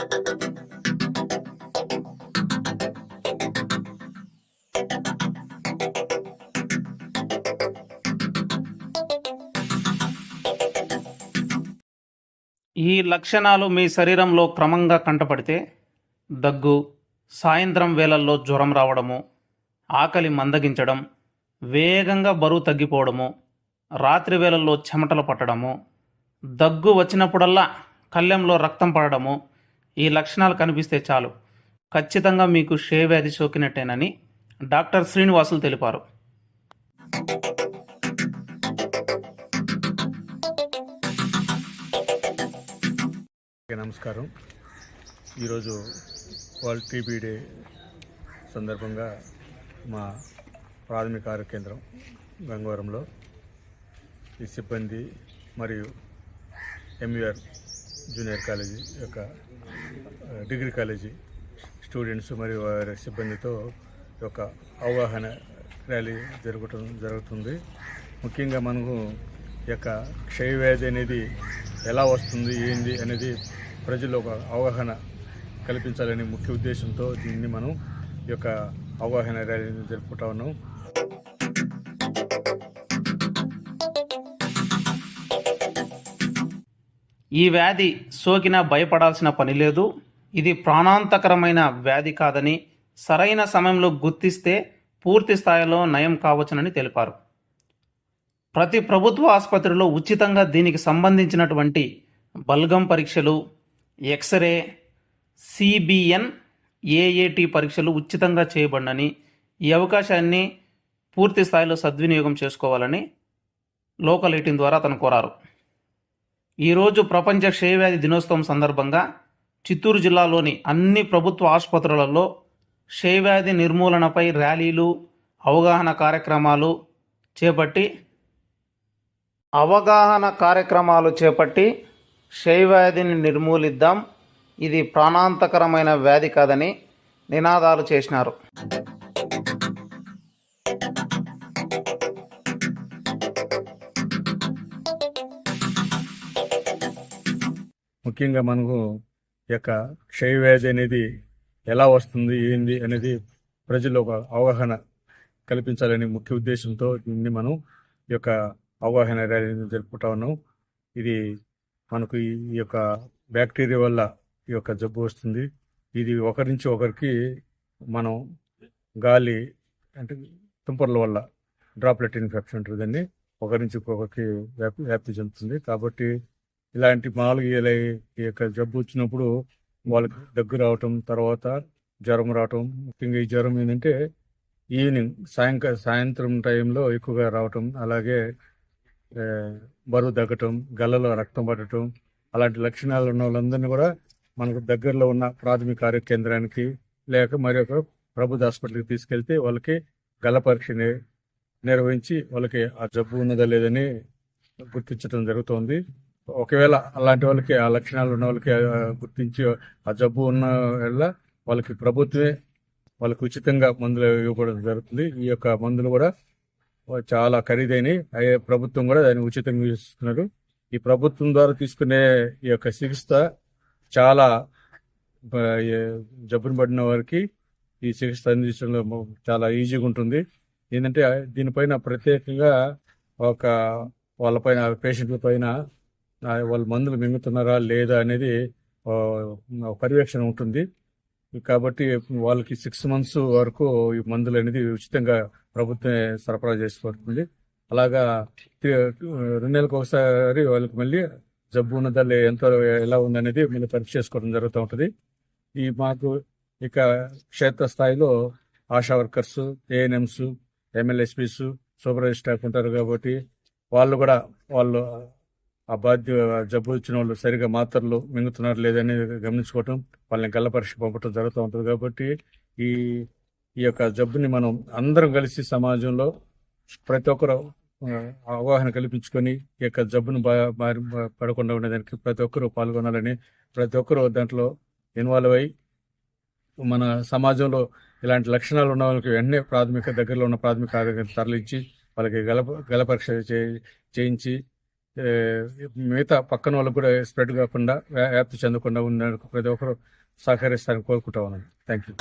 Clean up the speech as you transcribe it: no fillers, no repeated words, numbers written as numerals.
ఈ లక్షణాలు మీ శరీరంలో క్రమంగా కంటపడితే దగ్గు, సాయంత్రం వేళల్లో జ్వరం రావడము, ఆకలి మందగించడం, వేగంగా బరువు తగ్గిపోవడము, రాత్రి వేళల్లో చెమటలు పట్టడము, దగ్గు వచ్చినప్పుడల్లా కళ్ళెంలో రక్తం పడడము, ఈ లక్షణాలు కనిపిస్తే చాలు ఖచ్చితంగా మీకు క్షయవ్యాధి సోకినట్టేనని డాక్టర్ శ్రీనివాసులు తెలిపారు. నమస్కారం. ఈరోజు వరల్డ్ టీబీ డే సందర్భంగా మా ప్రాథమిక ఆరోగ్య కేంద్రం గంగవరంలో ఈ సిబ్బంది మరియు ఎంయూఆర్ జూనియర్ కాలేజీ యొక్క డిగ్రీ కాలేజీ స్టూడెంట్స్ మరియు వారి సిబ్బందితో యొక్క అవగాహన ర్యాలీ జరుగుతుంది. ముఖ్యంగా మనకు యొక్క క్షయవ్యాధి అనేది ఎలా వస్తుంది, ఏంది అనేది ప్రజల్లో ఒక అవగాహన కల్పించాలనే ముఖ్య ఉద్దేశంతో దీన్ని మనం ఈ యొక్క అవగాహన ర్యాలీని జరుపుకుంటా ఉన్నాం. ఈ వ్యాధి సోకినా భయపడాల్సిన పని లేదు. ఇది ప్రాణాంతకరమైన వ్యాధి కాదని, సరైన సమయంలో గుర్తిస్తే పూర్తి స్థాయిలో నయం కావచ్చునని తెలిపారు. ప్రతి ప్రభుత్వ ఆసుపత్రిలో ఉచితంగా దీనికి సంబంధించినటువంటి బల్గం పరీక్షలు, ఎక్స్రే, సిబిఎన్, ఏఏటి పరీక్షలు ఉచితంగా చేయబడినని, ఈ అవకాశాన్ని పూర్తి స్థాయిలో సద్వినియోగం చేసుకోవాలని లోకల్ 18 ద్వారా అతను కోరారు. ఈరోజు ప్రపంచ క్షయవ్యాధి దినోత్సవం సందర్భంగా చిత్తూరు జిల్లాలోని అన్ని ప్రభుత్వ ఆసుపత్రులలో క్షయవ్యాధి నిర్మూలనపై ర్యాలీలు, అవగాహన కార్యక్రమాలు చేపట్టి క్షయవ్యాధిని నిర్మూలిద్దాం, ఇది ప్రాణాంతకరమైన వ్యాధి కాదని నినాదాలు చేసినారు. ముఖ్యంగా మనకు యొక్క క్షయవ్యాధి అనేది ఎలా వస్తుంది, ఏంది అనేది ప్రజల్లో ఒక అవగాహన కల్పించాలనే ముఖ్య ఉద్దేశంతో దీన్ని మనం ఈ యొక్క అవగాహన ర్యాలీని జరుపుకుంటా ఉన్నాం. ఇది మనకు ఈ యొక్క బ్యాక్టీరియా వల్ల ఈ యొక్క జబ్బు వస్తుంది. ఇది ఒకరి నుంచి ఒకరికి మనం గాలి అంటే తుంపర్ల వల్ల డ్రాప్లెట్ ఇన్ఫెక్షన్ ఉంటుందండి, ఒకరి నుంచి ఒక్కొక్కరికి వ్యాప్తి చెందుతుంది. కాబట్టి ఇలాంటి మామూలుగా ఈ యొక్క జబ్బు వచ్చినప్పుడు వాళ్ళకి దగ్గు రావటం, తర్వాత జ్వరం రావటం. ముఖ్యంగా ఈ జ్వరం ఏంటంటే ఈవినింగ్ సాయంత్రం టైంలో ఎక్కువగా రావటం, అలాగే బరువు తగ్గటం, గల్లలో రక్తం పడటం, అలాంటి లక్షణాలు ఉన్న వాళ్ళందరినీ కూడా మనకు దగ్గరలో ఉన్న ప్రాథమిక ఆరోగ్య కేంద్రానికి లేక మరి ఒక ప్రభుత్వ హాస్పిటల్కి తీసుకెళ్తే వాళ్ళకి గల పరీక్ష నిర్వహించి వాళ్ళకి ఆ జబ్బు ఉన్నదా లేదని గుర్తించడం జరుగుతుంది. ఒకవేళ అలాంటి వాళ్ళకి ఆ లక్షణాలు ఉన్న వాళ్ళకి గుర్తించి ఆ జబ్బు ఉన్న వల్ల వాళ్ళకి ప్రభుత్వమే వాళ్ళకి ఉచితంగా మందులు ఇవ్వడం జరుగుతుంది. ఈ యొక్క మందులు కూడా చాలా ఖరీదైనవి, ప్రభుత్వం కూడా దాన్ని ఉచితంగా ఇస్తున్నారు. ఈ ప్రభుత్వం ద్వారా తీసుకునే ఈ యొక్క చికిత్స చాలా జబ్బును పడిన వారికి ఈ చికిత్స అందించడంలో చాలా ఈజీగా ఉంటుంది. ఏంటంటే దీనిపైన ప్రత్యేకంగా ఒక వాళ్ళపైన పేషెంట్ల పైన వాళ్ళు మందులు మింగుతున్నారా లేదా అనేది పర్యవేక్షణ ఉంటుంది. కాబట్టి వాళ్ళకి 6 months వరకు ఈ మందులు అనేది ఉచితంగా ప్రభుత్వమే సరఫరా చేసి పడుతుంది. అలాగా 2 నెలలకు ఒకసారి వాళ్ళకి మళ్ళీ జబ్బు ఉన్నదా ఎంత ఎలా ఉందనేది మళ్ళీ పరీక్ష చేసుకోవడం జరుగుతూ ఉంటుంది. ఈ మాకు ఇక క్షేత్రస్థాయిలో ASHA workers, ANMs, MLSPs, supervisor staff ఉంటారు. కాబట్టి వాళ్ళు ఆ జబ్బు వచ్చిన వాళ్ళు సరిగా మాత్రలు మింగుతున్నారు లేదని గమనించుకోవటం, వాళ్ళని గల్ల పరీక్ష పంపటం జరుగుతూ ఉంటుంది. కాబట్టి ఈ యొక్క జబ్బుని మనం అందరం కలిసి సమాజంలో ప్రతి ఒక్కరు అవగాహన కల్పించుకొని ఈ యొక్క జబ్బును పడకుండా ఉండేదానికి ప్రతి ఒక్కరూ పాల్గొనాలని, ప్రతి ఒక్కరూ దాంట్లో ఇన్వాల్వ్ అయ్యి మన సమాజంలో ఇలాంటి లక్షణాలు ఉన్న వాళ్ళకి వెంటనే దగ్గరలో ఉన్న ప్రాథమిక ఆరోగ్యం తరలించి వాళ్ళకి గల పరీక్ష చేయించి ఏ, మిగతా పక్కన వాళ్ళకు కూడా స్ప్రెడ్ కాకుండా వ్యాప్తి చెందకుండా ఉండడానికి ప్రతి ఒక్కరు సహకరిస్తారని కోరుకుంటా ఉన్నాను. Thank you.